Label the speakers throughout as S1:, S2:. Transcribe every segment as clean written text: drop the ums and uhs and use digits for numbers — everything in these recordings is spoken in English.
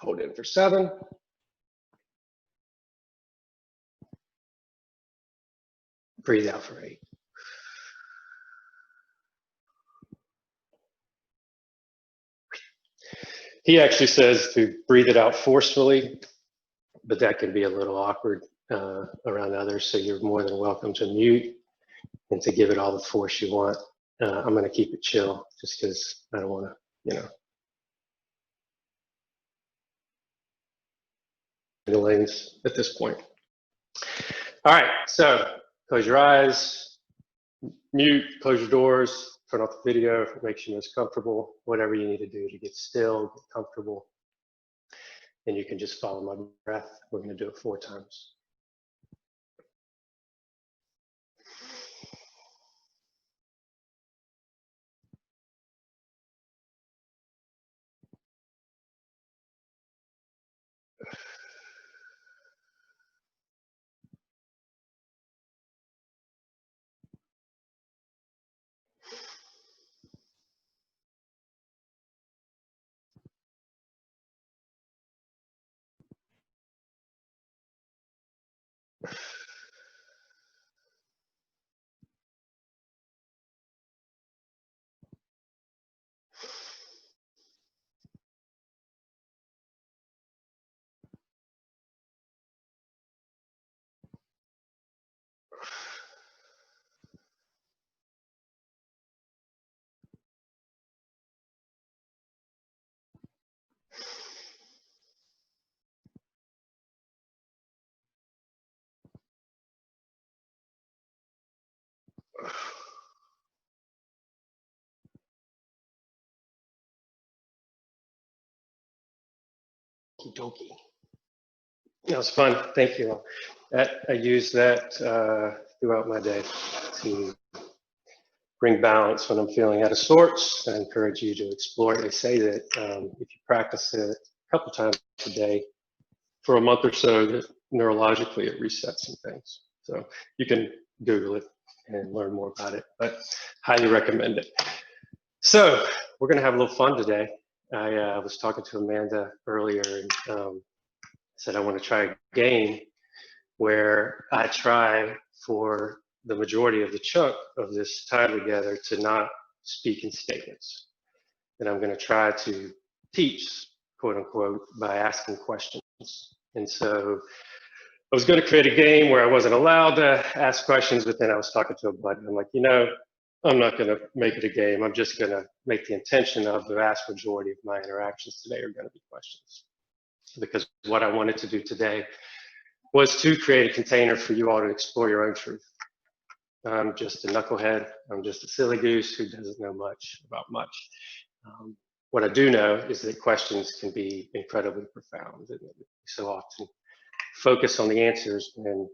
S1: Hold in for 7. Breathe out for 8. He actually says to breathe it out forcefully, but that can be a little awkward around others, so you're more than welcome to mute and to give it all the force you want. I'm going to keep it chill just because I don't want to, lanes at this point. All right, so close your eyes, mute, close your doors, turn off the video if it makes you most comfortable, whatever you need to do to get still, get comfortable. And you can just follow my breath. We're going to do it 4 times. Okie dokie. That was fun. Thank you all. I use that throughout my day to bring balance when I'm feeling out of sorts. I encourage you to explore it. They say that if you practice it a couple times a day for a month or so, that neurologically it resets some things. So you can Google it and learn more about it, but highly recommend it. So we're going to have a little fun today. I was talking to Amanda earlier and said I want to try a game where I try for the majority of the chunk of this time together to not speak in statements. And I'm going to try to teach, quote unquote, by asking questions. And so I was going to create a game where I wasn't allowed to ask questions, but then I was talking to a buddy. I'm like, I'm not going to make it a game. I'm just going to make the intention of the vast majority of my interactions today are going to be questions. Because what I wanted to do today was to create a container for you all to explore your own truth. I'm just a knucklehead. I'm just a silly goose who doesn't know much about much. What I do know is that questions can be incredibly profound. And we so often focus on the answers when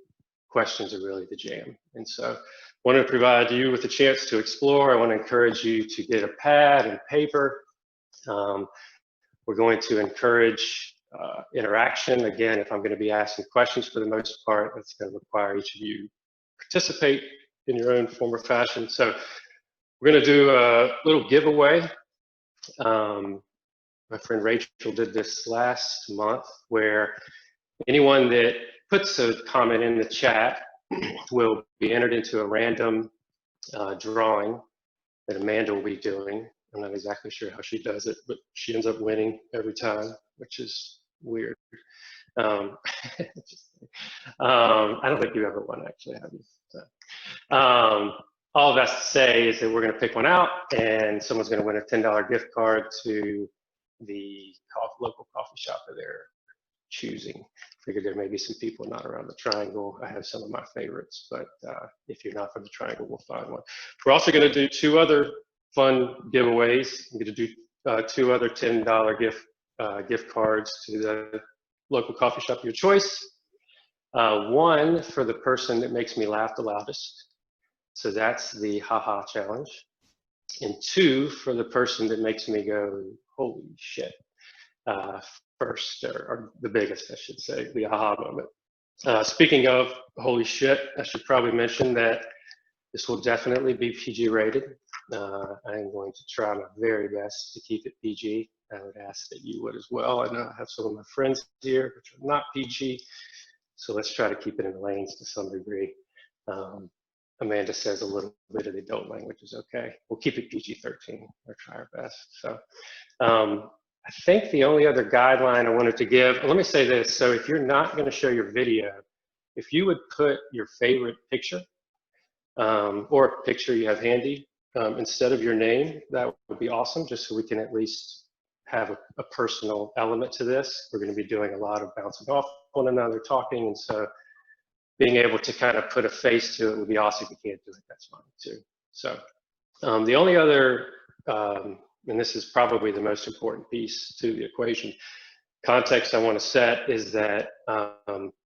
S1: questions are really the jam. And so I want to provide you with a chance to explore. I want to encourage you to get a pad and paper. We're going to encourage interaction. Again, if I'm going to be asking questions for the most part, that's going to require each of you participate in your own form or fashion. So we're going to do a little giveaway. My friend Rachel did this last month, where anyone that puts a comment in the chat will be entered into a random drawing that Amanda will be doing. I'm not exactly sure how she does it, but she ends up winning every time, which is weird. I don't think you ever won, actually, have you? So, all that's to say is that we're going to pick one out, and someone's going to win a $10 gift card to the local coffee shop of their choosing. Figured there may be some people not around the triangle. I have some of my favorites, but if you're not from the triangle, we'll find one. We're also going to do 2 other fun giveaways. I'm going to do 2 other $10 gift cards to the local coffee shop of your choice. One for the person that makes me laugh the loudest. So that's the haha challenge. And 2 for the person that makes me go, holy shit, first, or the biggest, I should say, the aha moment. Speaking of holy shit, I should probably mention that this will definitely be PG rated. I am going to try my very best to keep it PG. I would ask that you would as well. I know I have some of my friends here which are not PG, so let's try to keep it in the lanes to some degree. Amanda says a little bit of the adult language is okay. We'll keep it PG-13 or try our best. So I think the only other guideline I wanted to give, let me say this. So if you're not going to show your video, if you would put your favorite picture or a picture you have handy instead of your name, that would be awesome, just so we can at least have a personal element to this. We're going to be doing a lot of bouncing off one another, talking, and so being able to kind of put a face to it would be awesome. If you can't do it, that's fine too. So the only other, and this is probably the most important piece to the equation, context I want to set is that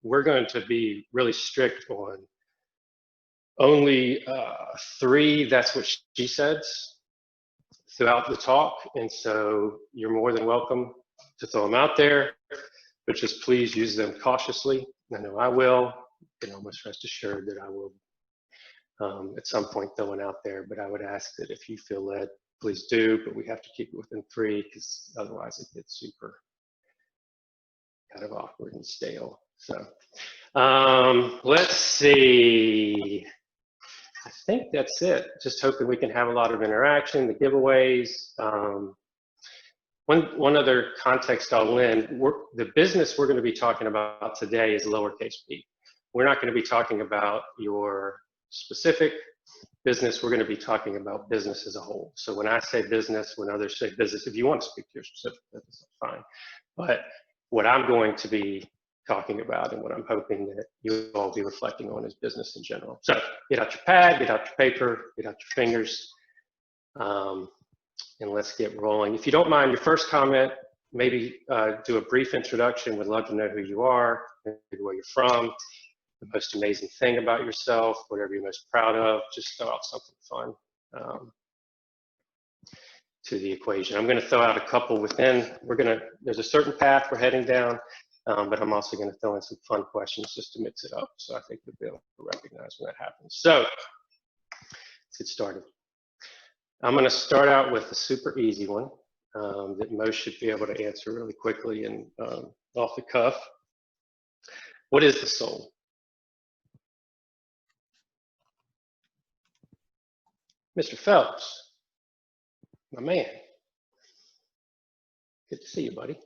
S1: we're going to be really strict on only 3, that's what she says, throughout the talk. And so you're more than welcome to throw them out there, but just please use them cautiously. I know I will. You can almost rest assured that I will at some point throw one out there, but I would ask that if you feel led, please do, but we have to keep it within 3 because otherwise it gets super kind of awkward and stale. So let's see. I think that's it. Just hoping we can have a lot of interaction, the giveaways. One other context I'll lend, the business we're going to be talking about today is lowercase b. We're not going to be talking about your specific business. We're going to be talking about business as a whole. So when I say business, when others say business, if you want to speak to your specific business, that's fine. But what I'm going to be talking about and what I'm hoping that you all be reflecting on is business in general. So get out your pad, get out your paper, get out your fingers, and let's get rolling. If you don't mind, your first comment, maybe do a brief introduction. Would love to know who you are, maybe where you're from, the most amazing thing about yourself, whatever you're most proud of. Just throw out something fun to the equation. I'm going to throw out a couple within. There's a certain path we're heading down, but I'm also going to throw in some fun questions just to mix it up. So I think you'll be able to recognize when that happens. So let's get started. I'm going to start out with a super easy one that most should be able to answer really quickly and off the cuff. What is the soul? Mr. Phelps, my man. Good to see you, buddy.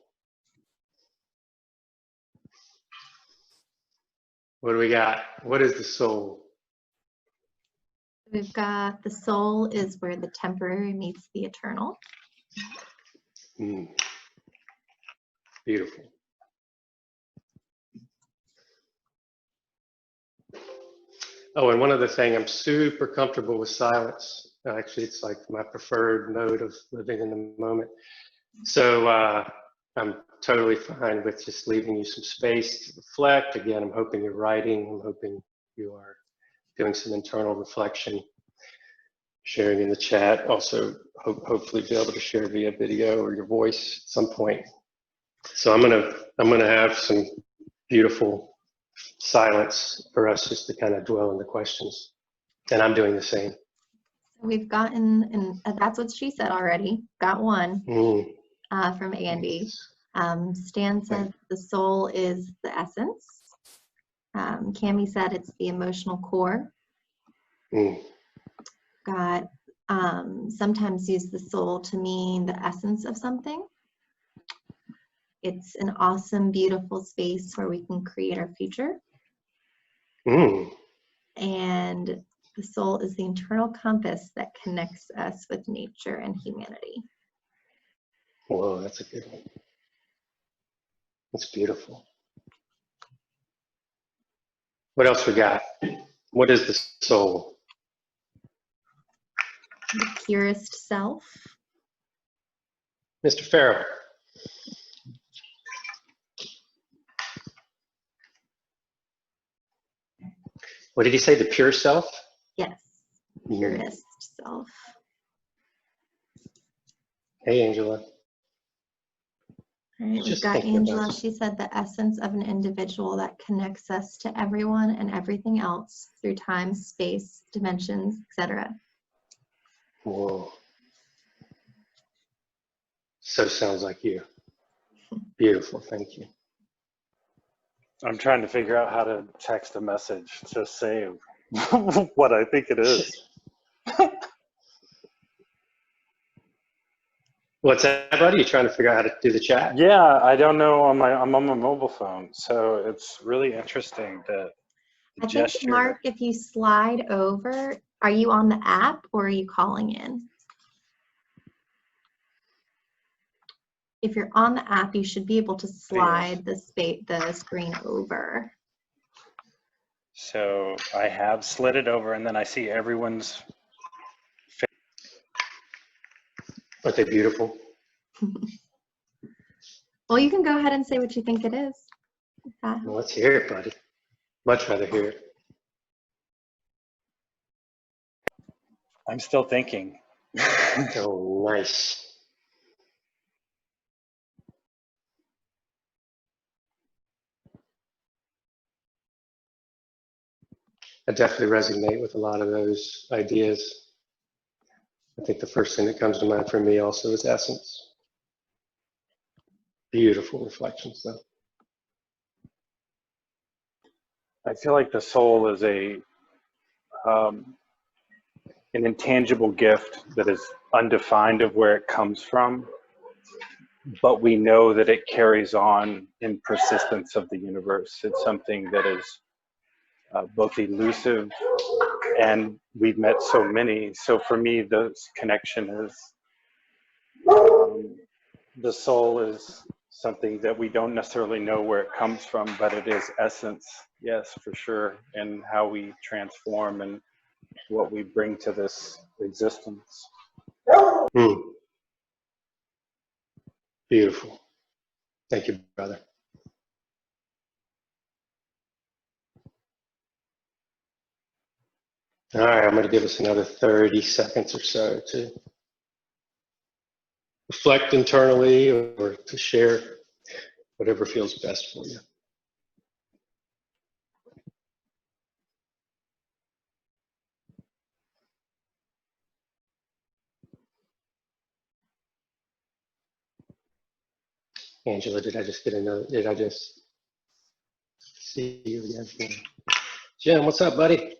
S1: What do we got? What is the soul?
S2: We've got the soul is where the temporary meets the eternal.
S1: Beautiful. Oh, and one other thing, I'm super comfortable with silence. Actually, it's like my preferred mode of living in the moment. So I'm totally fine with just leaving you some space to reflect. Again, I'm hoping you're writing. I'm hoping you are doing some internal reflection, sharing in the chat. Also, hopefully be able to share via video or your voice at some point. So I'm gonna have some beautiful silence for us just to kind of dwell in the questions, and I'm doing the same.
S2: We've gotten, and that's what she said already. Got one from Andy. Stan says the soul is the essence. Cami said it's the emotional core. Got sometimes use the soul to mean the essence of something. It's an awesome, beautiful space where we can create our future. And the soul is the internal compass that connects us with nature and humanity.
S1: Whoa, that's a good one. That's beautiful. What else we got? What is the soul?
S2: The purest self.
S1: Mr. Farrell. What did he say, the pure self?
S2: Yes, purest self.
S1: Hey, Angela.
S2: All right, we've got Angela. She said the essence of an individual that connects us to everyone and everything else through time, space, dimensions, etc.
S1: Whoa. So sounds like you. Beautiful. Thank you.
S3: I'm trying to figure out how to text a message to say what I think it is.
S1: What's that, buddy? You trying to figure out how to do the chat?
S3: Yeah, I don't know. I'm on my mobile phone, so it's really interesting that the
S2: I think,
S3: gesture.
S2: Mark, if you slide over, are you on the app or are you calling in? If you're on the app, you should be able to slide the screen over.
S3: So I have slid it over, and then I see everyone's.
S1: Aren't they beautiful?
S2: Well, you can go ahead and say what you think it is.
S1: Well, let's hear it, buddy. Much rather hear it.
S3: I'm still thinking.
S1: Oh, nice. I definitely resonate with a lot of those ideas. I think the first thing that comes to mind for me also is essence. Beautiful reflections, though.
S3: I feel like the soul is an intangible gift that is undefined of where it comes from, but we know that it carries on in persistence of the universe. It's something that is both elusive, and we've met so many. So for me, the connection is the soul is something that we don't necessarily know where it comes from, but it is essence, yes, for sure, and how we transform and what we bring to this existence.
S1: Beautiful. Thank you, brother. All right, I'm going to give us another 30 seconds or so to reflect internally or to share whatever feels best for you. Angela, did I just get another? Did I just see you again? Jim, what's up, buddy?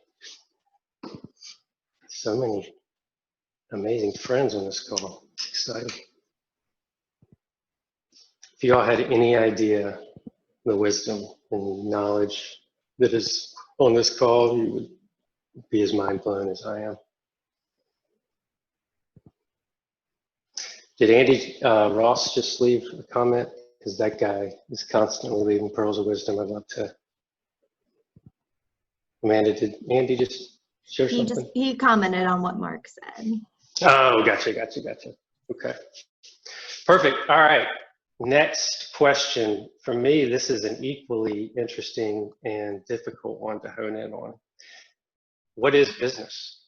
S1: So many amazing friends on this call. It's exciting. If you all had any idea the wisdom and knowledge that is on this call, you would be as mind blown as I am. Did Andy Ross just leave a comment? Because that guy is constantly leaving pearls of wisdom. I'd love to. Amanda, did Andy just share something?
S2: He commented on what Mark said.
S1: Oh, gotcha. Okay. Perfect. All right. Next question. For me, this is an equally interesting and difficult one to hone in on. What is business?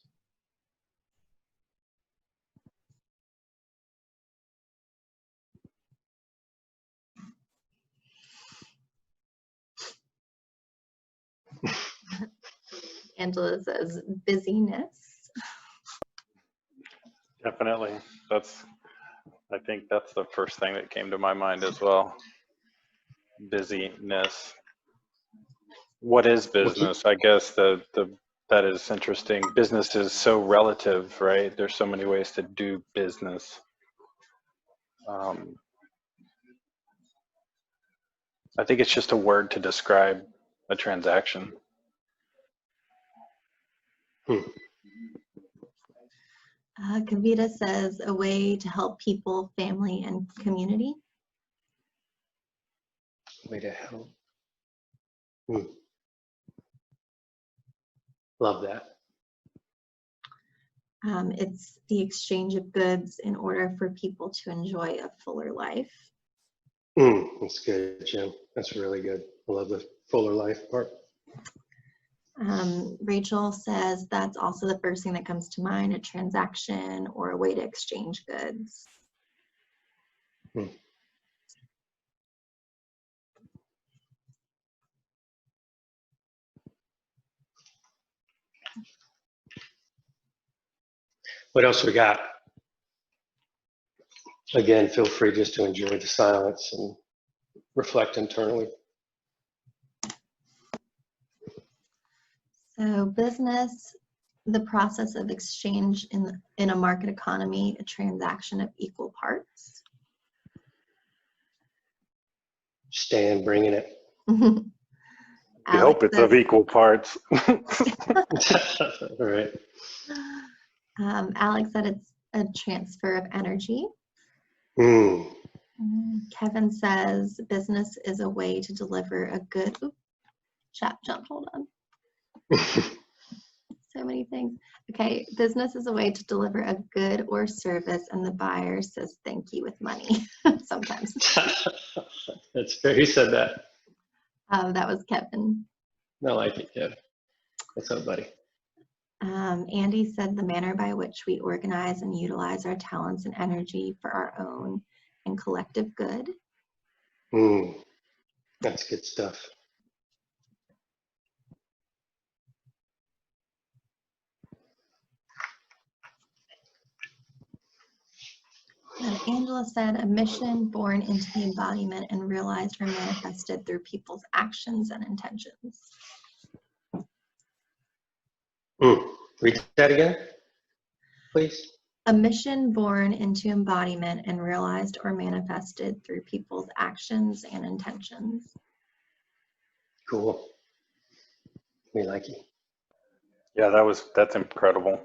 S2: Angela says busyness.
S3: Definitely. I think that's the first thing that came to my mind as well. Busyness. What is business? I guess that is interesting. Business is so relative, right? There's so many ways to do business. I think it's just a word to describe a transaction.
S2: Kavita says a way to help people, family, and community.
S1: Way to help. Love that.
S2: It's the exchange of goods in order for people to enjoy a fuller life.
S1: That's good, Jim. That's really good. I love the fuller life part.
S2: Rachel says that's also the first thing that comes to mind, a transaction or a way to exchange goods.
S1: What else we got? Again, feel free just to enjoy the silence and reflect internally.
S2: So business, the process of exchange in a market economy, a transaction of equal parts.
S3: Stan bringing it.
S2: I
S3: hope it's of equal parts.
S1: Right.
S2: Alex said it's a transfer of energy. Kevin says business is a way to deliver a good. Oops, chat jumped. Hold on. So many things. Okay, business is a way to deliver a good or service, and the buyer says thank you with money. Sometimes.
S1: That's fair. Who said that?
S2: That was Kevin.
S1: I like it, Kev. What's up, buddy?
S2: Andy said the manner by which we organize and utilize our talents and energy for our own and collective good.
S1: That's good stuff.
S2: Angela said a mission born into the embodiment and realized or manifested through people's actions and intentions.
S1: Read that again, please.
S2: A mission born into embodiment and realized or manifested through people's actions and intentions.
S1: Cool. We like it.
S3: Yeah, that's incredible.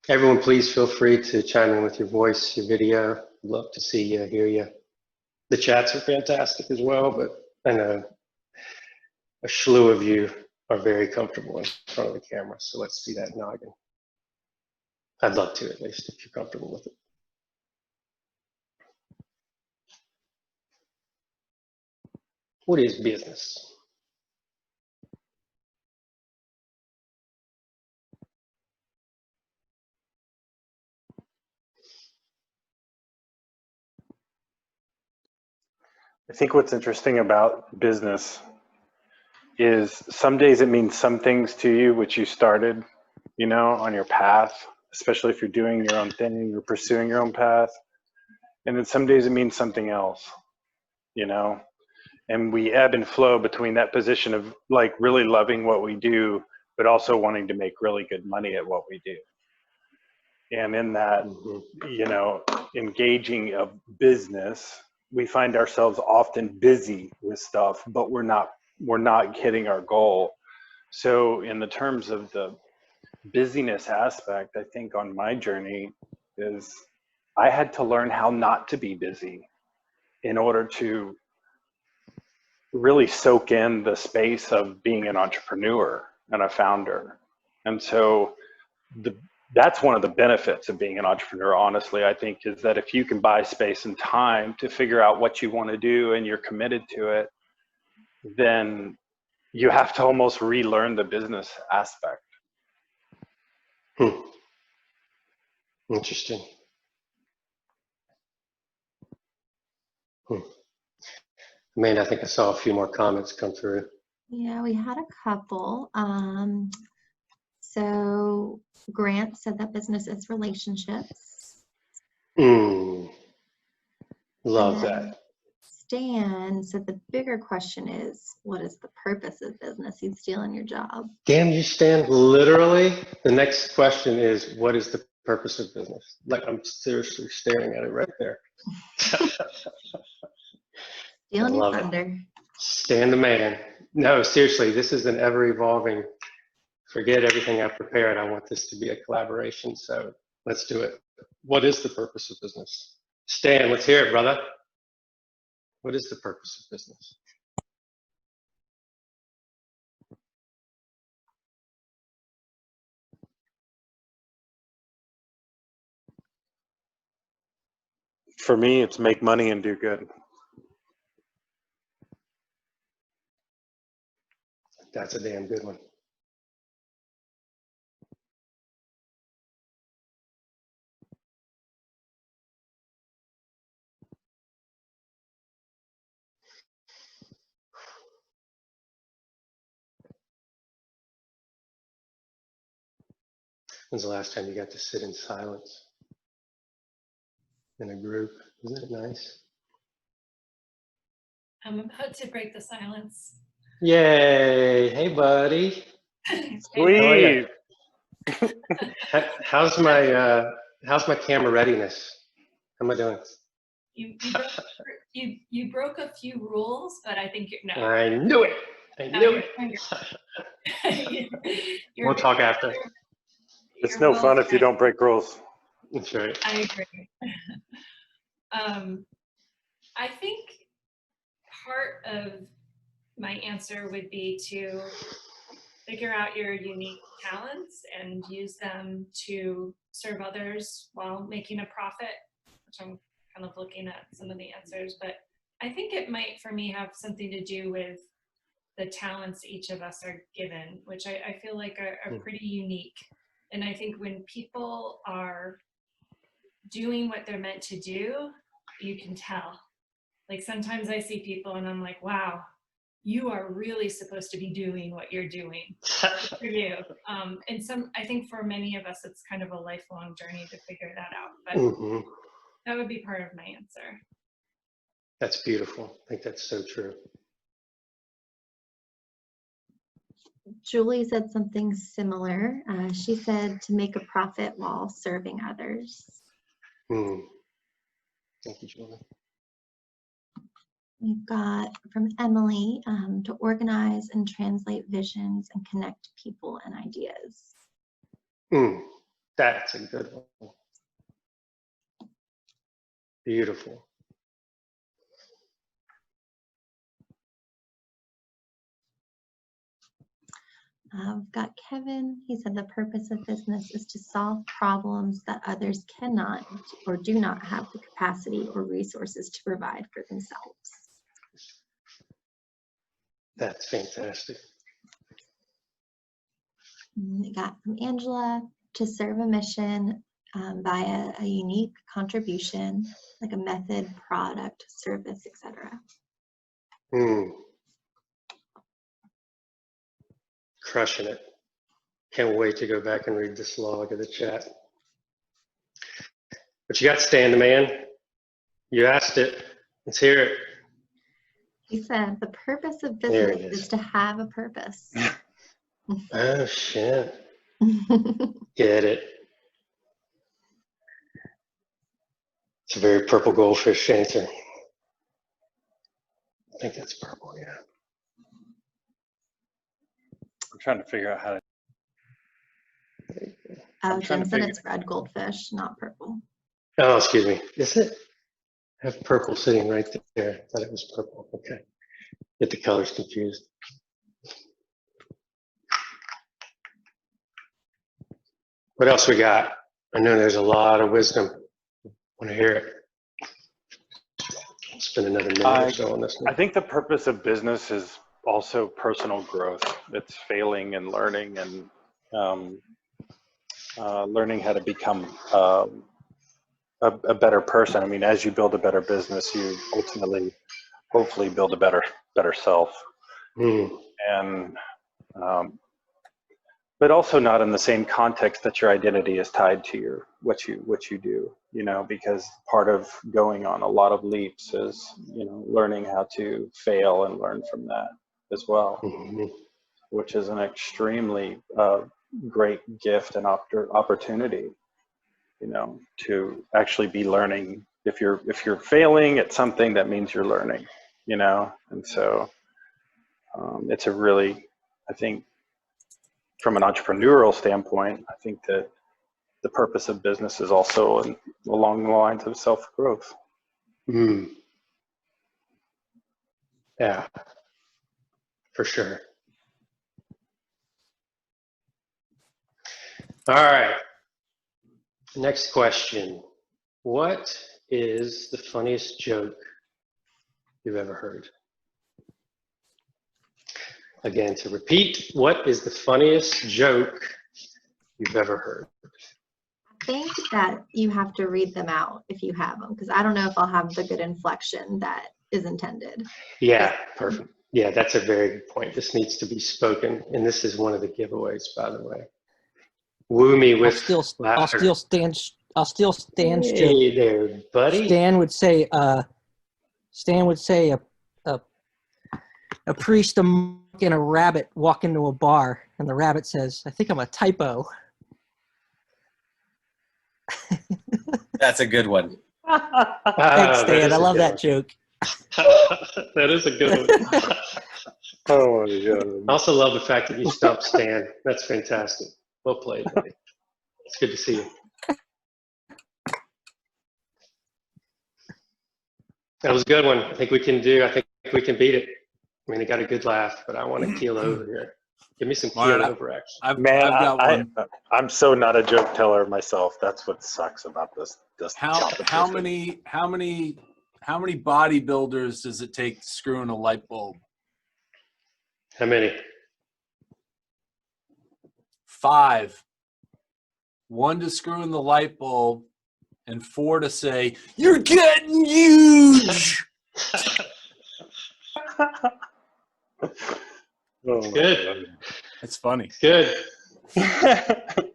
S1: Everyone, please feel free to chime in with your voice, your video. Love to see you, hear you. The chats are fantastic as well, but I know a slew of you are very comfortable in front of the camera, so let's see that noggin. I'd love to, at least, if you're comfortable with it. What is business?
S3: I think what's interesting about business is some days it means some things to you, which you started, on your path, especially if you're doing your own thing, you're pursuing your own path. And then some days it means something else, and we ebb and flow between that position of like really loving what we do, but also wanting to make really good money at what we do. And in that, engaging of business, we find ourselves often busy with stuff, but we're not hitting our goal. So in the terms of the busyness aspect, I think on my journey is I had to learn how not to be busy in order to really soak in the space of being an entrepreneur and a founder. And so that's one of the benefits of being an entrepreneur, honestly, I think, is that if you can buy space and time to figure out what you want to do and you're committed to it, then you have to almost relearn the business aspect.
S1: Interesting. I think I saw a few more comments come through.
S2: Yeah, we had a couple. So Grant said that business is relationships.
S1: Love that.
S2: Stan said the bigger question is, what is the purpose of business? He's stealing your job.
S1: Damn you, Stan. Literally, the next question is, what is the purpose of business? Like, I'm seriously staring at it right there.
S2: Stealing your thunder.
S1: Stan the man. No, seriously, this is an ever-evolving, forget everything I prepared. I want this to be a collaboration, so let's do it. What is the purpose of business? Stan, let's hear it, brother. What is the purpose of business?
S3: For me, it's make money and do good.
S1: That's a damn good one. When's the last time you got to sit in silence in a group? Isn't it nice?
S4: I'm about to break the silence.
S1: Yay! Hey, buddy.
S3: Sweet.
S1: How's my camera readiness? How am I doing?
S4: You broke a few rules, but I think you're no.
S1: I knew it. I knew it. We'll talk after.
S3: It's no fun if you don't break rules.
S1: That's right.
S4: I agree. I think part of my answer would be to figure out your unique talents and use them to serve others while making a profit, which I'm kind of looking at some of the answers, but I think it might, for me, have something to do with the talents each of us are given, which I feel like are pretty unique. And I think when people are doing what they're meant to do, you can tell. Like sometimes I see people and I'm like, wow, you are really supposed to be doing what you're doing. For you. And I think for many of us, it's kind of a lifelong journey to figure that out. But that would be part of my answer.
S1: That's beautiful. I think that's so true.
S2: Julie said something similar. She said to make a profit while serving others.
S1: Thank you, Julie.
S2: We've got from Emily to organize and translate visions and connect people and ideas.
S1: That's a good one. Beautiful.
S2: We've got Kevin. He said the purpose of business is to solve problems that others cannot or do not have the capacity or resources to provide for themselves.
S1: That's fantastic.
S2: We got from Angela to serve a mission via a unique contribution, like a method, product, service, etc.
S1: Crushing it. Can't wait to go back and read this log of the chat. But you got Stan the man. You asked it. Let's hear it.
S2: He said the purpose of business is to have a purpose.
S1: Oh, shit. Get it. It's a very purple goldfish answer. I think that's purple, yeah.
S3: I'm trying to figure out how to.
S2: Oh, Jim said it's red goldfish, not purple.
S1: Oh, excuse me. Is it? I have purple sitting right there. I thought it was purple. Okay. Get the colors confused. What else we got? I know there's a lot of wisdom. I want to hear it. I'll spend another minute or so on this one.
S3: I think the purpose of business is also personal growth. It's failing and learning and learning how to become a better person. I mean, as you build a better business, you ultimately, hopefully, build a better self. And but also not in the same context that your identity is tied to what you do. You know, because part of going on a lot of leaps is, you know, learning how to fail and learn from that as well, which is an extremely great gift and opportunity, you know, to actually be learning. If you're failing at something, that means you're learning, you know. And so it's a really, I think, from an entrepreneurial standpoint, I think that the purpose of business is also along the lines of self-growth.
S1: Yeah, for sure. All right. Next question. What is the funniest joke you've ever heard? Again, to repeat, what is the funniest joke you've ever heard?
S2: I think that you have to read them out if you have them, because I don't know if I'll have the good inflection that is intended.
S1: Yeah, perfect. Yeah, that's a very good point. This needs to be spoken, and this is one of the giveaways, by the way. woo me with
S5: I'll
S1: laughter.
S5: steal Stan's joke.
S1: Hey there, buddy.
S5: Stan would say a priest, a monk, and a rabbit walk into a bar, and the rabbit says, "I think I'm a typo."
S6: That's a good one.
S5: Thanks,
S1: That
S5: Stan.
S1: is
S5: I
S1: a
S5: love
S1: good
S5: that
S1: one.
S5: joke.
S1: That is a good one.
S3: Oh my
S1: I
S3: god.
S1: also love the fact that you stumped Stan. That's fantastic. Well played, buddy. It's good to see you. That was a good one. I think we can beat it. I mean, it got a good laugh, but I want to keel over here. Give me some keel
S7: All right,
S1: over action.
S7: I've
S3: Man,
S7: got one.
S3: I'm so not a joke teller myself. That's what sucks about this
S7: How
S3: competition.
S7: many bodybuilders does it take to screw in a light bulb?
S1: How many?
S7: 5. 1 to screw in the light bulb, and 4 to say, "You're getting huge."
S3: Oh my
S1: Good.
S7: It's funny.
S1: It's good.
S3: God.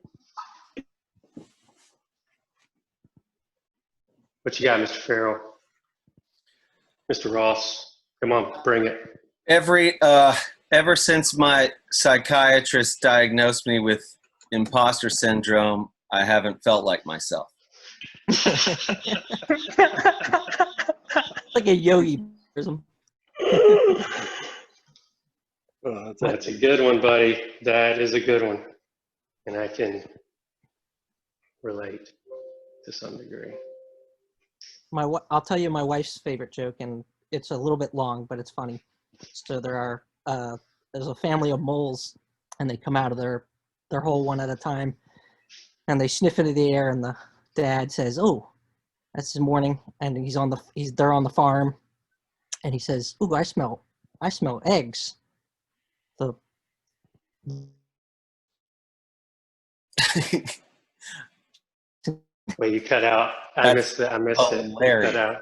S1: What you got, Mr. Farrell? Mr. Ross? Come on, bring it.
S6: Ever since my psychiatrist diagnosed me with imposter syndrome, I haven't felt like myself.
S5: Like a yogi.
S3: Oh,
S1: That's a good one, buddy. That is a good one. And I can relate to some degree.
S5: I'll tell you my wife's favorite joke, and it's a little bit long, but it's funny. So there's a family of moles, and they come out of their hole one at a time, and they sniff into the air, and the dad says, "Oh, that's his morning," and they're on the farm, and he says, "Ooh, I smell eggs." The
S1: Wait, you cut out. I missed it.
S6: hilarious.
S1: You cut out.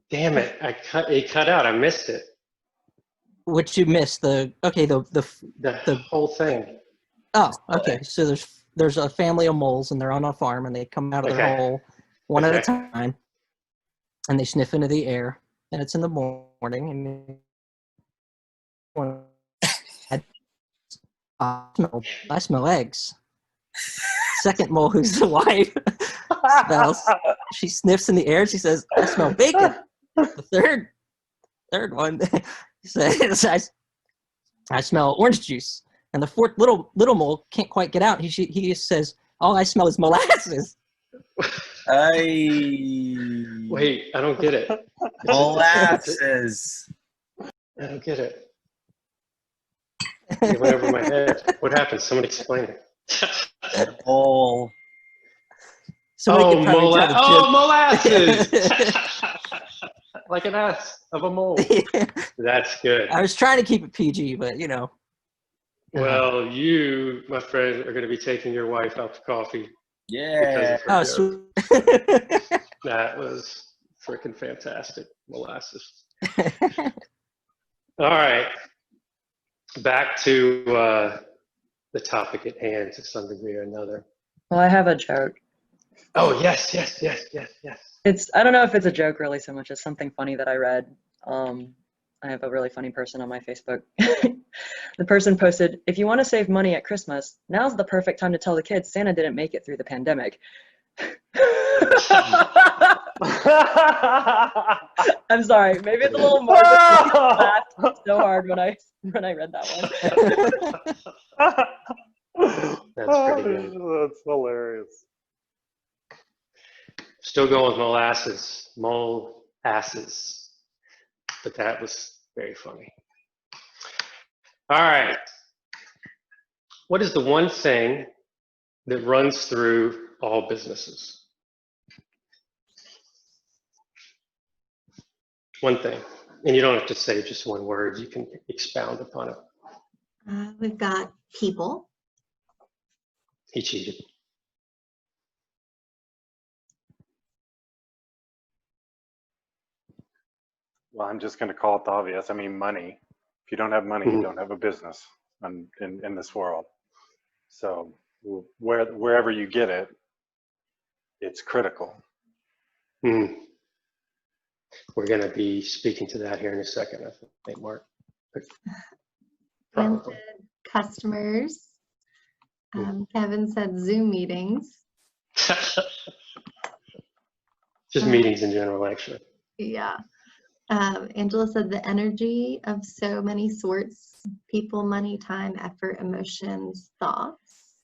S1: Damn it. It cut out. I missed it.
S5: Which you missed the
S1: The whole thing.
S5: oh, okay. So there's a family of moles, and they're on a farm, and they come out of their
S1: Okay.
S5: hole one at a
S1: Okay.
S5: time, and they sniff into the air, and it's in the morning, and I smell eggs. Second mole, who's the wife, she sniffs in the air. She says, "I smell bacon." The third one says, I smell orange juice. And the fourth little mole can't quite get out. He just says, "All I smell is molasses."
S1: Wait, I don't get it.
S6: Molasses.
S1: I don't get it. It went over my head. What happened? Someone explain it.
S6: Oh,
S5: Somebody could probably tell the joke.
S1: molasses! Like an ass of a mole. That's good.
S5: I was trying to keep it PG, but you know.
S1: Well, you, my friend, are going to be taking your wife out for coffee
S6: yeah.
S1: because of her
S5: Oh,
S1: joke.
S5: sweet.
S1: That was freaking fantastic. Molasses. All right. Back to the topic at hand to some degree or another.
S8: Well, I have a joke.
S1: Oh, yes.
S8: I don't know if it's a joke really so much as something funny that I read. I have a really funny person on my Facebook. The person posted, "If you want to save money at Christmas, now's the perfect time to tell the kids Santa didn't make it through the pandemic." I'm sorry, maybe it's a little morbid. I laughed so hard when I read that one.
S1: That's pretty good.
S3: That's hilarious.
S1: Still going with molasses. Mole asses. But that was very funny. All right. What is the one thing that runs through all businesses? One thing. And you don't have to say just one word. You can expound upon it.
S2: We've got people.
S1: He cheated.
S3: Well, I'm just going to call it the obvious. I mean, money. If you don't have money, you don't have a business in this world. So wherever you get it, it's critical.
S1: Hmm. We're going to be speaking to that here in a second, I think, Mark.
S2: Dan
S1: Probably.
S2: said customers. Kevin said Zoom meetings.
S1: Just meetings in general, actually.
S2: Yeah. Angela said the energy of so many sorts: people, money, time, effort, emotions, thoughts.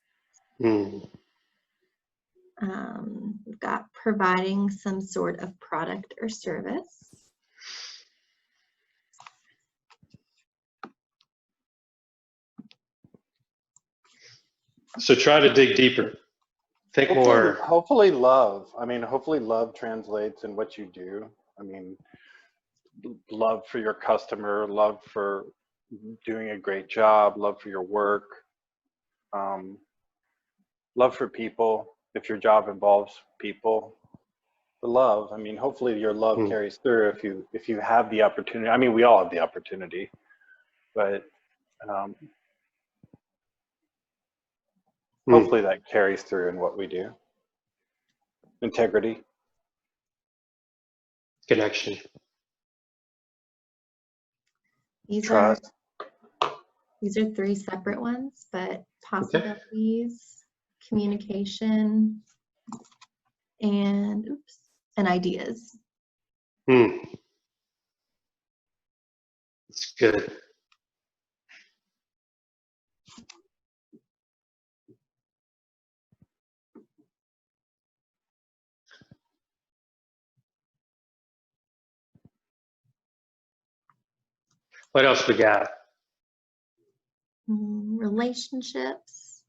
S1: Hmm.
S2: We've got providing some sort of product or service.
S1: So try to dig deeper. Think more.
S3: Hopefully love. I mean, hopefully love translates in what you do. I mean, love for your customer, love for doing a great job, love for your work, love for people. If your job involves people, the love. I mean, hopefully your love carries through if you have the opportunity. I mean, we all have the opportunity, but hopefully that carries through in what we do. Integrity.
S1: Connection.
S2: These
S3: Trust.
S2: are 3 separate ones, but possibilities, communication, and ideas.
S1: It's good. What else we got?
S2: Relationships.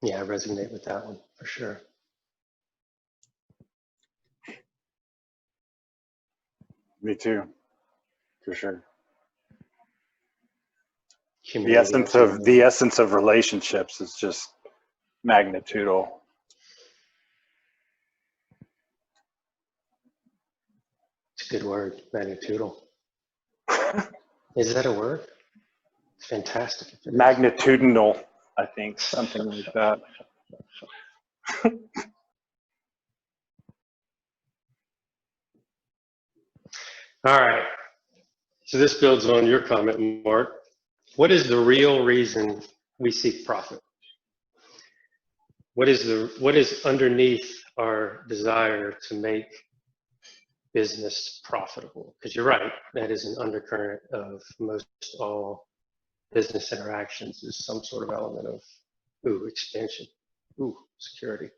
S1: Yeah, I resonate with that one for sure.
S3: Me too, for sure.
S1: Humility,
S3: The essence of relationships is just magnitudal.
S1: It's a good word, magnitudal. Is that a word? It's fantastic.
S3: Magnitudinal, I think, something like that.
S1: All right. So this builds on your comment, Mark. What is the real reason we seek profit? What is underneath our desire to make business profitable? Because you're right, that is an undercurrent of most all business interactions, is some sort of element of expansion, security.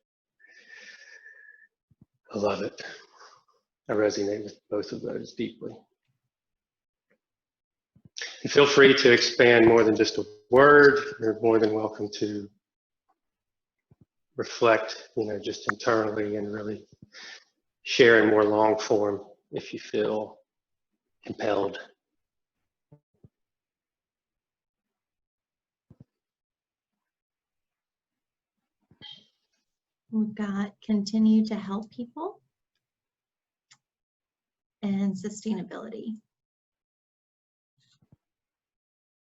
S1: I love it. I resonate with both of those deeply. And feel free to expand more than just a word. You're more than welcome to reflect, just internally and really share in more long form if you feel compelled.
S2: We've got continue to help people and sustainability.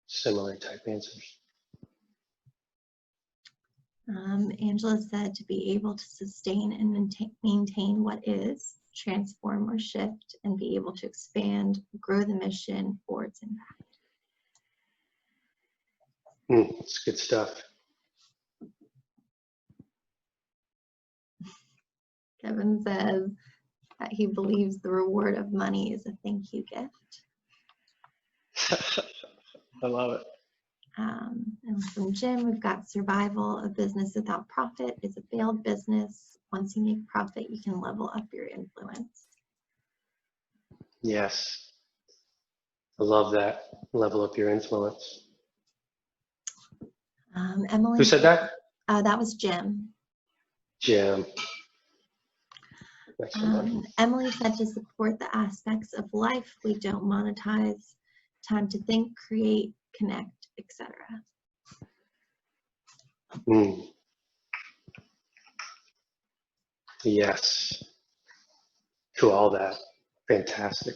S1: Similar type answers.
S2: Angela said to be able to sustain and maintain what is, transform or shift, and be able to expand, grow the mission or its impact.
S1: It's good stuff.
S2: Kevin says that he believes the reward of money is a thank you gift.
S1: I love it.
S2: And from Jim, we've got survival. A business without profit is a failed business. Once you make profit, you can level up your influence.
S1: Yes. I love that. Level up your influence.
S2: Emily.
S1: Who said that?
S2: That was Jim.
S1: Jim.
S2: Emily said to support the aspects of life we don't monetize, time to think, create, connect, etc.
S1: Yes. To all that. Fantastic.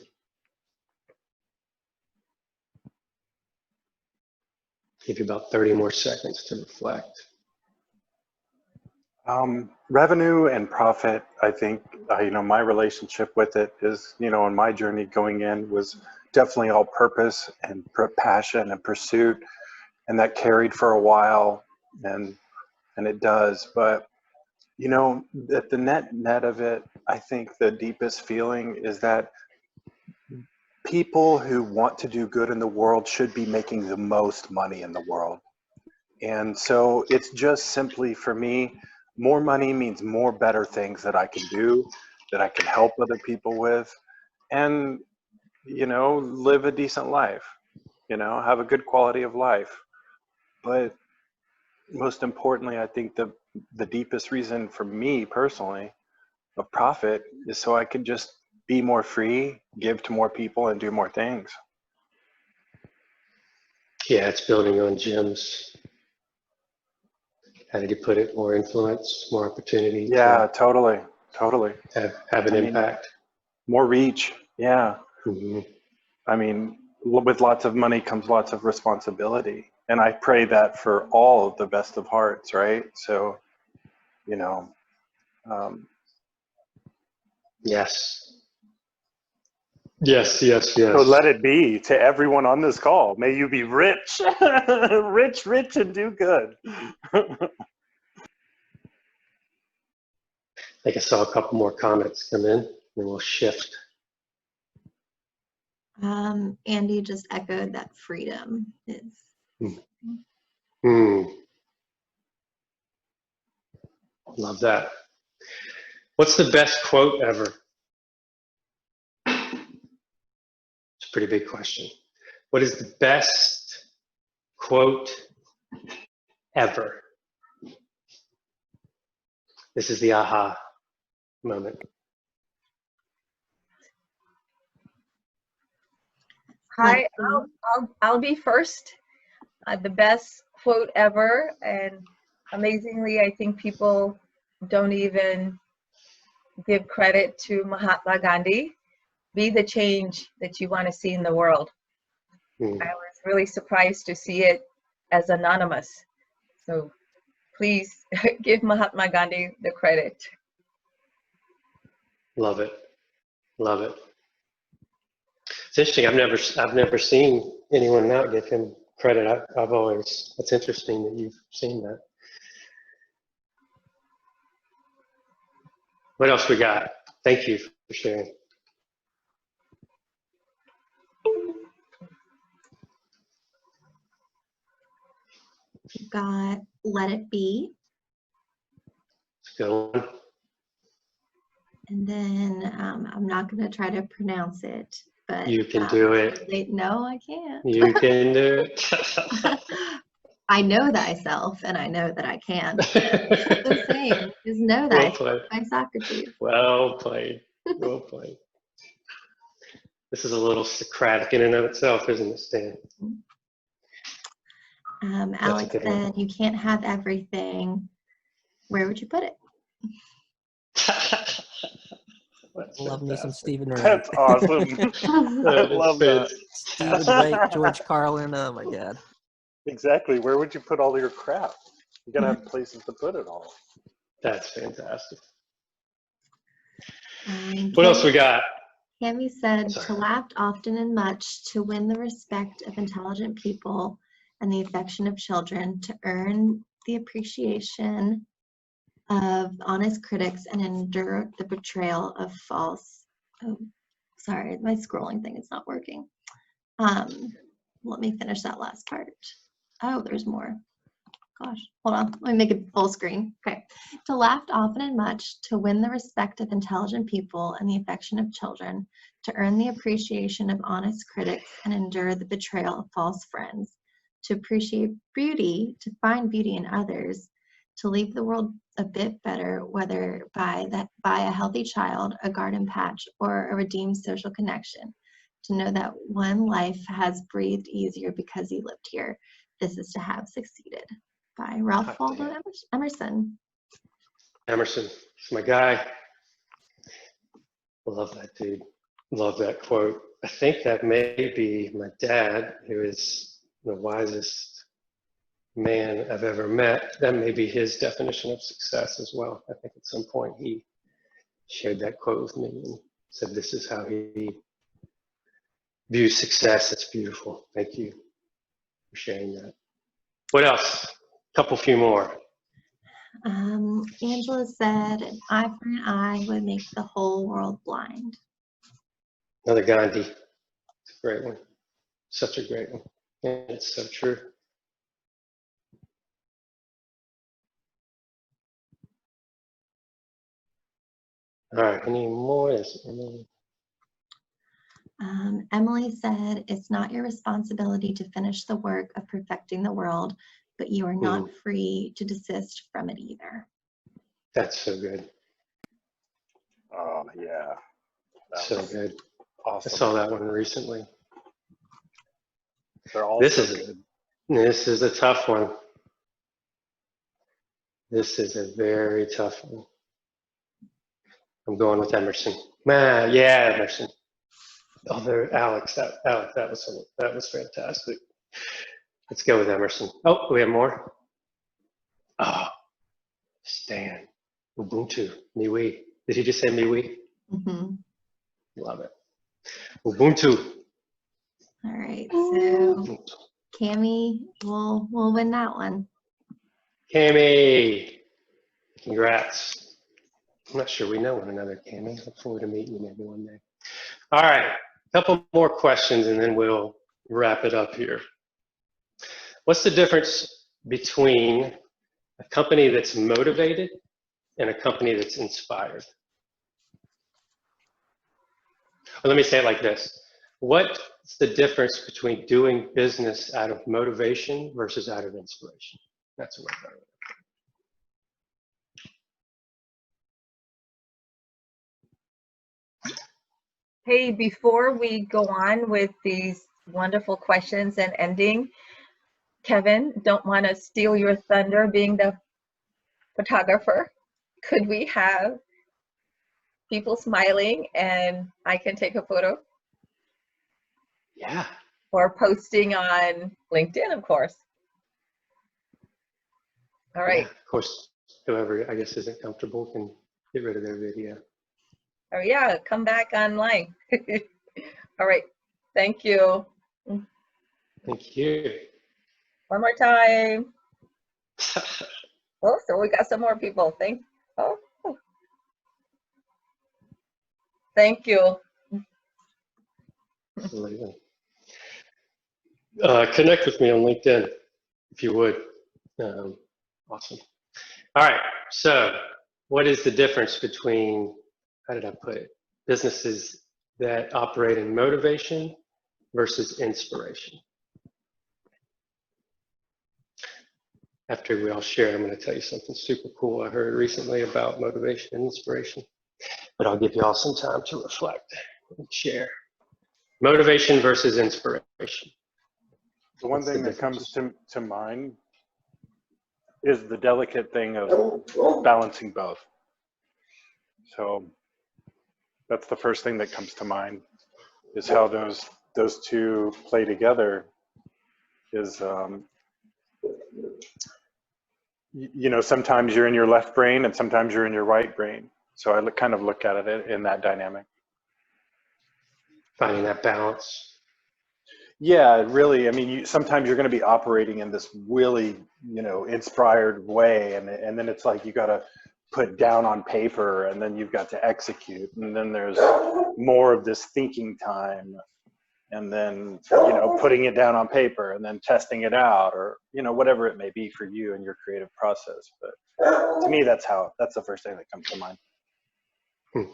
S1: Give you about 30 more seconds to reflect.
S3: Revenue and profit, I think, my relationship with it is, in my journey going in was definitely all purpose and passion and pursuit, and that carried for a while, and it does. But, at the net of it, I think the deepest feeling is that people who want to do good in the world should be making the most money in the world. And so it's just simply, for me, more money means more better things that I can do, that I can help other people with, and, live a decent life, have a good quality of life. But most importantly, I think the deepest reason for me personally of profit is so I could just be more free, give to more people, and do more things.
S1: Yeah, it's building on Jim's, how did you put it, more influence, more opportunity
S3: Yeah,
S1: to
S3: totally.
S1: have an impact.
S3: More reach. Yeah.
S1: Mhm.
S3: With lots of money comes lots of responsibility. And I pray that for all of the best of hearts, right? So,
S1: Yes. Yes.
S3: so let it be to everyone on this call. May you be rich, rich, and do good.
S1: I think I saw a couple more comments come in, and we'll shift.
S2: Andy just echoed that freedom is.
S1: Love that. What's the best quote ever? It's a pretty big question. What is the best quote ever? This is the aha moment.
S9: Hi, I'll be first. The best quote ever, and amazingly, I think people don't even give credit to Mahatma Gandhi. Be the change that you want to see in the world. I was really surprised to see it as anonymous. So please give Mahatma Gandhi the credit.
S1: Love it. Love it. It's interesting. I've never seen anyone not give him credit. I've always. It's interesting that you've seen that. What else we got? Thank you for sharing.
S2: We've got Let It Be.
S1: It's a good one.
S2: And then I'm not going to try to pronounce it, but
S1: You can do it.
S2: No, I can't.
S1: You can do it.
S2: I know thyself, and I know that I can. The saying is know
S1: Well
S2: thyself
S1: played.
S2: by Socrates.
S1: Well played. Well played. This is a little Socratic in and of itself, isn't it, Stan?
S2: Alex
S1: a good one.
S2: said, you can't have everything. Where would you put it?
S5: Love me some Stephen Wright.
S3: That's awesome. I love that.
S5: Stephen Wright, George Carlin. Oh my God.
S3: Exactly. Where would you put all your crap? You gotta have places to put it all.
S1: That's fantastic. What else we got?
S2: Cami said,
S1: Sorry.
S2: to laugh often and much, to win the respect of intelligent people and the affection of children, to earn the appreciation of honest critics and endure the betrayal of false. Oh, sorry, my scrolling thing is not working. Let me finish that last part. Oh, there's more. Gosh, hold on. Let me make it full screen. Okay. To laugh often and much, to win the respect of intelligent people and the affection of children, to earn the appreciation of honest critics and endure the betrayal of false friends, to appreciate beauty, to find beauty in others, to leave the world a bit better, whether by a healthy child, a garden patch, or a redeemed social connection, to know that one life has breathed easier because he lived here. This is to have succeeded. By Ralph Waldo Emerson.
S1: Emerson, it's my guy. I love that dude. Love that quote. I think that may be my dad, who is the wisest man I've ever met. That may be his definition of success as well. I think at some point he shared that quote with me and said this is how he views success. It's beautiful. Thank you for sharing that. What else? A few more.
S2: Angela said, an eye for an eye would make the whole world blind.
S1: Another Gandhi. It's a great one. Such a great one. And it's so true. All right, any more?
S2: Emily said, it's not your responsibility to finish the work of perfecting the world, but you are not free to desist from it either.
S1: That's so good.
S3: Oh, yeah.
S1: So good.
S3: Awesome.
S1: I saw that one recently.
S3: They're all
S1: This
S3: so
S1: is
S3: good.
S1: This is a tough one. This is a very tough one. I'm going with Emerson. Yeah, Emerson. Oh, there, Alex. That was fantastic. Let's go with Emerson. Oh, we have more. Oh, Stan. Ubuntu. Miwi. Did he just say Miwi?
S2: Mm-hmm.
S1: Love it. Ubuntu.
S2: All right, so Cami will win that one.
S1: Cami. Congrats. I'm not sure we know one another, Cami. Look forward to meeting you maybe one day. All right, a couple more questions and then we'll wrap it up here. What's the difference between a company that's motivated and a company that's inspired? Well, let me say it like this. What's the difference between doing business out of motivation versus out of inspiration? That's what I'm talking about.
S9: Hey, before we go on with these wonderful questions and ending, Kevin, don't want to steal your thunder being the photographer. Could we have people smiling and I can take a photo?
S1: Yeah.
S9: Or posting on LinkedIn, of course. All right.
S1: Yeah, of course, whoever I guess isn't comfortable can get rid of their video.
S9: Oh yeah, come back online. All right. Thank you.
S1: Thank you.
S9: One more time. Oh, so we got some more people. Thank you.
S1: Connect with me on LinkedIn if you would. Awesome. All right. So, what is the difference between, how did I put it, businesses that operate in motivation versus inspiration? After we all share, I'm going to tell you something super cool I heard recently about motivation and inspiration. But I'll give you all some time to reflect and share. Motivation versus inspiration.
S3: The one thing that comes to mind is the delicate thing of balancing both. So that's the first thing that comes to mind, is how those two play together. Is you know, sometimes you're in your left brain and sometimes you're in your right brain. So I kind of look at it in that dynamic.
S1: Finding that balance.
S3: Yeah, really. I mean, sometimes you're going to be operating in this really, you know, inspired way, and then it's like you got to put down on paper, and then you've got to execute, and then there's more of this thinking time, and then, you know, putting it down on paper, and then testing it out, or, you know, whatever it may be for you and your creative process. But to me, that's the first thing that comes to mind.
S1: I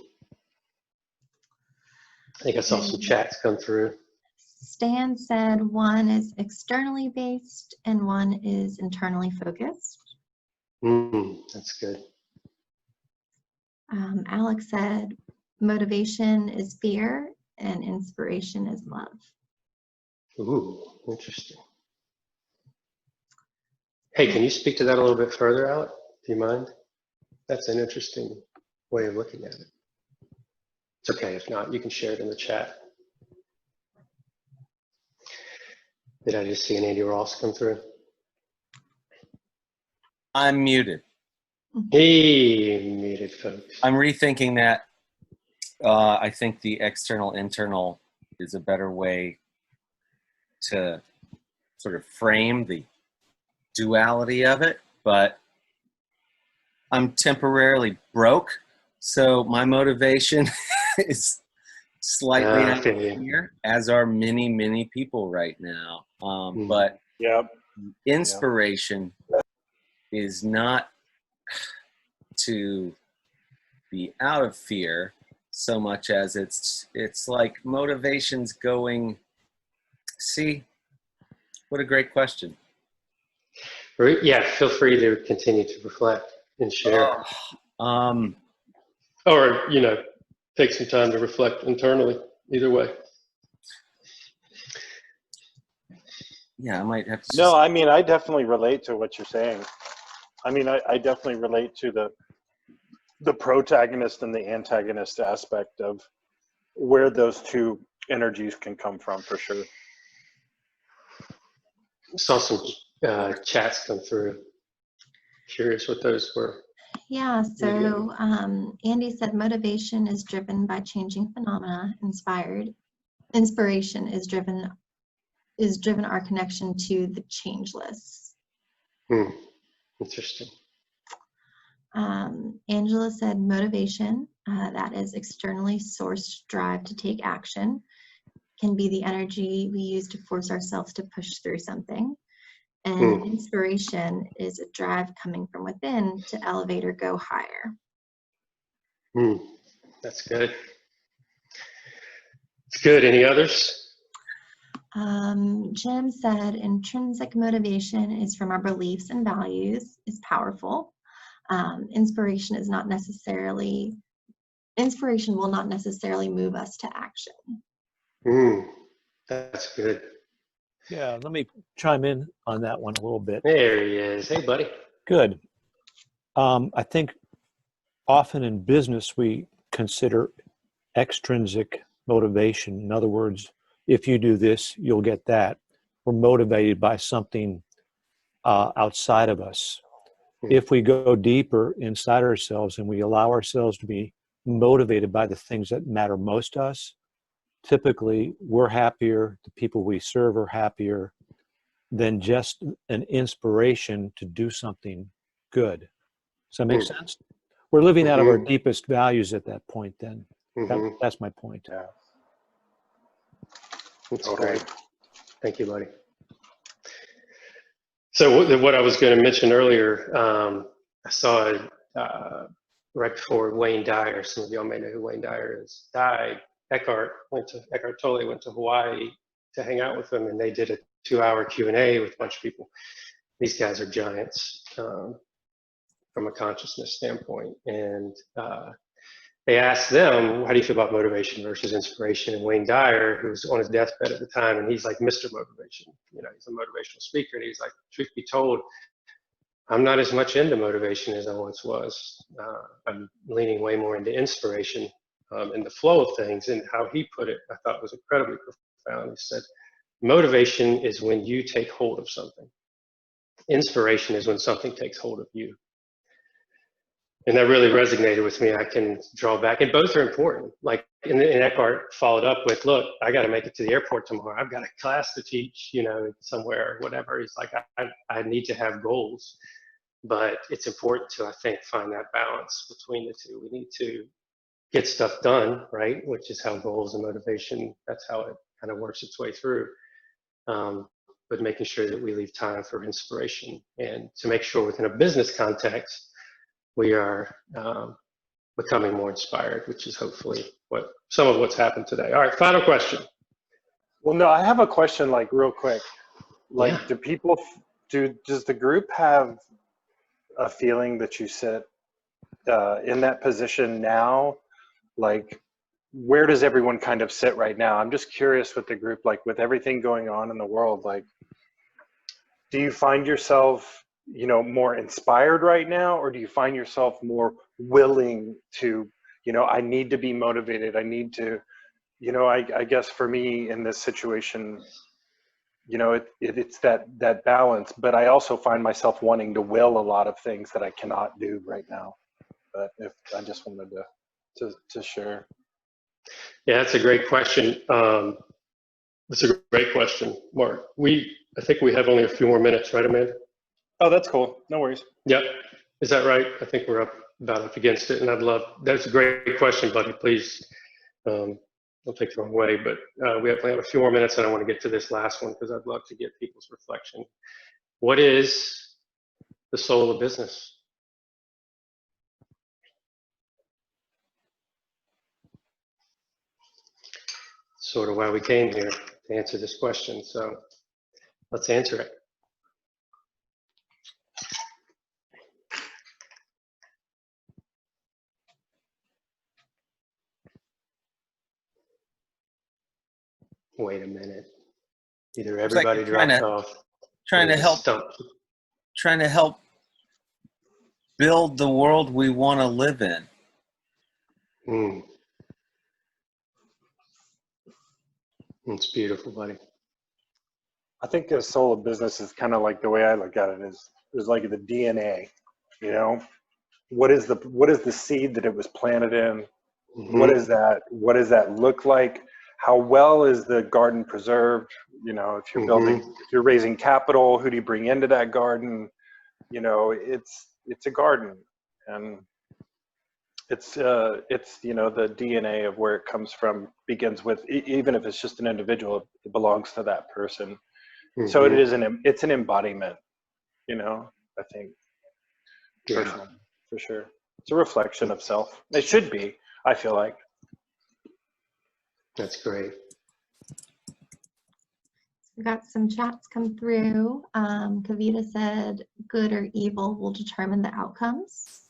S1: think I saw some chats come through.
S2: Stan said one is externally based and one is internally focused.
S1: That's good.
S2: Alex said motivation is fear and inspiration is love.
S1: Ooh, interesting. Hey, can you speak to that a little bit further, Alec? Do you mind? That's an interesting way of looking at it. It's okay if not, you can share it in the chat. Did I just see an Andy Ross come through?
S6: I'm muted.
S1: Hey, muted folks.
S6: I'm rethinking that. I think the external internal is a better way to sort of frame the duality of it, but I'm temporarily broke, so my motivation is slightly out of here, as are many people right now. But
S3: Yep.
S6: inspiration is not to be out of fear so much as it's like motivation's going. See, what a great question.
S1: Yeah, feel free to continue to reflect and share. Or, you know, take some time to reflect internally, either way.
S6: Yeah, I might have to.
S3: No, I mean, I definitely relate to what you're saying. I mean, I definitely relate to the protagonist and the antagonist aspect of where those two energies can come from, for sure.
S1: Saw some chats come through. Curious what those were.
S2: Yeah, so Andy said motivation is driven by changing phenomena. Inspiration is driven our connection to the changeless.
S1: Interesting.
S2: Angela said motivation, that is externally sourced drive to take action, can be the energy we use to force ourselves to push through something. And inspiration is a drive coming from within to elevate or go higher.
S1: That's good. It's good. Any others?
S2: Jim said intrinsic motivation is from our beliefs and values, is powerful. Inspiration will not necessarily move us to action.
S1: That's good.
S10: Yeah, let me chime in on that one a little bit.
S1: There he is. Hey, buddy.
S10: Good. I think often in business we consider extrinsic motivation. In other words, if you do this, you'll get that. We're motivated by something outside of us. If we go deeper inside ourselves and we allow ourselves to be motivated by the things that matter most to us, typically we're happier, the people we serve are happier than just an inspiration to do something good. Does that make sense? We're living out of our deepest values at that point then. That's my point.
S3: Yeah.
S1: That's great. Thank you, buddy. So what I was going to mention earlier, I saw right before Wayne Dyer, some of y'all may know who Wayne Dyer is, died. Eckhart Tolle went to Hawaii to hang out with him, and they did a 2-hour Q&A with a bunch of people. These guys are giants from a consciousness standpoint. And they asked them, how do you feel about motivation versus inspiration? And Wayne Dyer, who's on his deathbed at the time, and he's like Mr. Motivation, you know, he's a motivational speaker. And he's like, truth be told, I'm not as much into motivation as I once was. I'm leaning way more into inspiration and the flow of things. And how he put it, I thought was incredibly profound. He said, motivation is when you take hold of something. Inspiration is when something takes hold of you. And that really resonated with me. I can draw back, and both are important. Like, and Eckhart followed up with, look, I got to make it to the airport tomorrow. I've got a class to teach, you know, somewhere, whatever. He's like, I need to have goals, but it's important to, I think, find that balance between the two. We need to get stuff done, right? Which is how goals and motivation, that's how it kind of works its way through. But making sure that we leave time for inspiration, and to make sure within a business context, we are becoming more inspired, which is hopefully some of what's happened today. All right, final question.
S3: Well, no, I have a question, like real quick. Like, does the group have a feeling that you sit in that position now? Like, where does everyone kind of sit right now? I'm just curious with the group, like with everything going on in the world, like, do you find yourself, you know, more inspired right now, or do you find yourself more willing to, you know, I need to be motivated, I need to, you know, I guess for me in this situation, it's that balance. But I also find myself wanting to will a lot of things that I cannot do right now. But if I just wanted to share.
S1: Yeah, that's a great question. That's a great question, Mark. I think we have only a few more minutes, right, Amanda?
S3: Oh, that's cool. No worries.
S1: Yep. Is that right? I think we're about up against it, and that's a great question, buddy. Please, don't take it the wrong way, but we only have a few more minutes, and I want to get to this last one because I'd love to get people's reflection. What is the soul of business? Sort of why we came here, to answer this question. So let's answer it. Wait a minute. Either everybody
S6: you're trying
S1: dropped
S6: to-
S1: off.
S6: Trying to help build the world we want to live in.
S1: It's beautiful, buddy.
S3: I think the soul of business is kind of like, the way I look at it is like the DNA. What is the seed that it was planted in?
S1: Mm-hmm.
S3: What does that look like? How well is the garden preserved? If you're building, if you're raising capital, who do you bring into that garden? It's a garden, and it's the DNA of where it comes from begins with, even if it's just an individual, it belongs to that person. So it's an embodiment, I think, personally, for sure. It's a reflection of self. It should be, I feel like.
S1: That's great.
S2: We got some chats come through. Kavita said, good or evil will determine the outcomes.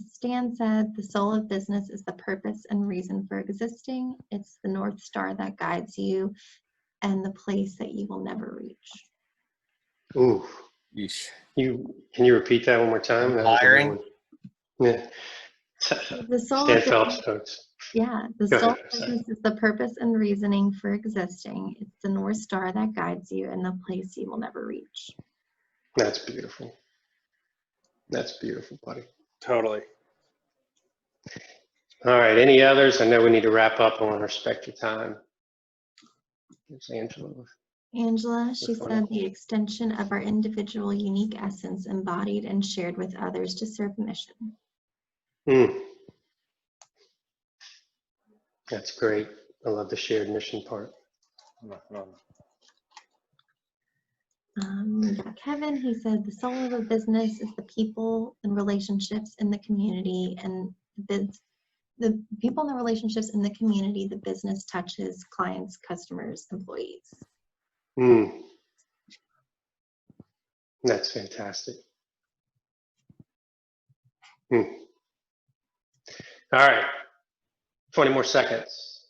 S2: Stan said, the soul of business is the purpose and reason for existing. It's the North Star that guides you and the place that you will never reach.
S1: Ooh.
S6: Yeesh.
S1: Can you repeat that one more time?
S6: Hiring?
S1: Yeah.
S2: The soul
S1: Stan
S2: of
S1: Phelps
S2: business,
S1: notes.
S2: yeah, the
S1: Go
S2: soul
S1: ahead.
S2: of business is the purpose and reasoning for existing. It's the North Star that guides you and the place you will never reach.
S1: That's beautiful. That's beautiful, buddy.
S3: Totally.
S1: All right. Any others? I know we need to wrap up. I want to respect your time. There's Angela.
S2: Angela, she said, the extension of our individual unique essence embodied and shared with others to serve the mission.
S1: That's great. I love the shared mission part.
S2: We got Kevin. He said, the soul of a business is the people and relationships in the community, and the people and the relationships in the community the business touches, clients, customers, employees.
S1: That's fantastic. All right. 20 more seconds.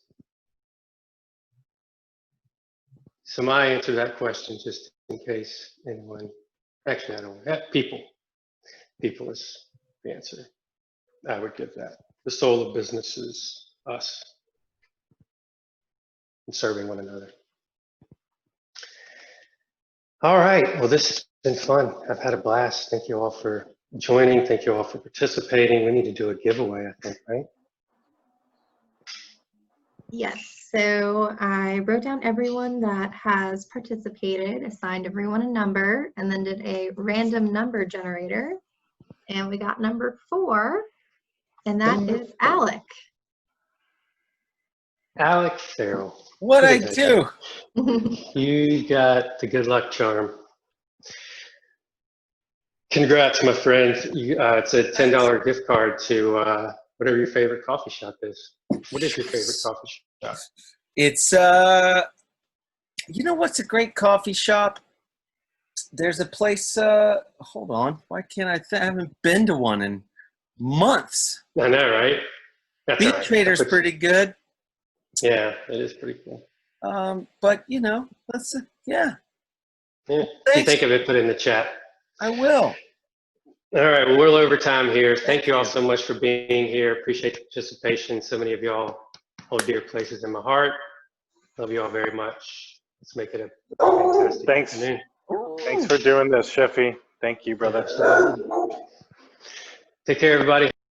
S1: So my answer to that question, just in case anyone, actually I don't have people. People is the answer. I would give that. The soul of business is us and serving one another. All right. Well, this has been fun. I've had a blast. Thank you all for joining. Thank you all for participating. We need to do a giveaway, I think, right?
S2: Yes, so I wrote down everyone that has participated, assigned everyone a number, and then did a random number generator. And we got number 4, and that is Alec.
S1: Alec Farrell.
S6: What'd I do?
S1: You got the good luck charm. Congrats, my friend. It's a $10 gift card to whatever your favorite coffee shop is. What is your favorite coffee shop?
S6: It's, you know what's a great coffee shop? There's a place, hold on. Why can't I haven't been to one in months.
S1: I know, right? That's
S6: Beat
S1: all right.
S6: Trader's pretty good.
S1: Yeah, it is pretty cool.
S6: But, you know, that's, yeah.
S1: Yeah. If you think of it, put it in the chat.
S6: I will.
S1: All right, well, we're over time here. Thank you all so much for being here. Appreciate the participation. So many of y'all hold dear places in my heart. Love you all very much. Let's make it a fantastic
S3: Thanks.
S1: afternoon.
S3: Thanks for doing this, Sheffy. Thank you, brother.
S1: Take care, everybody.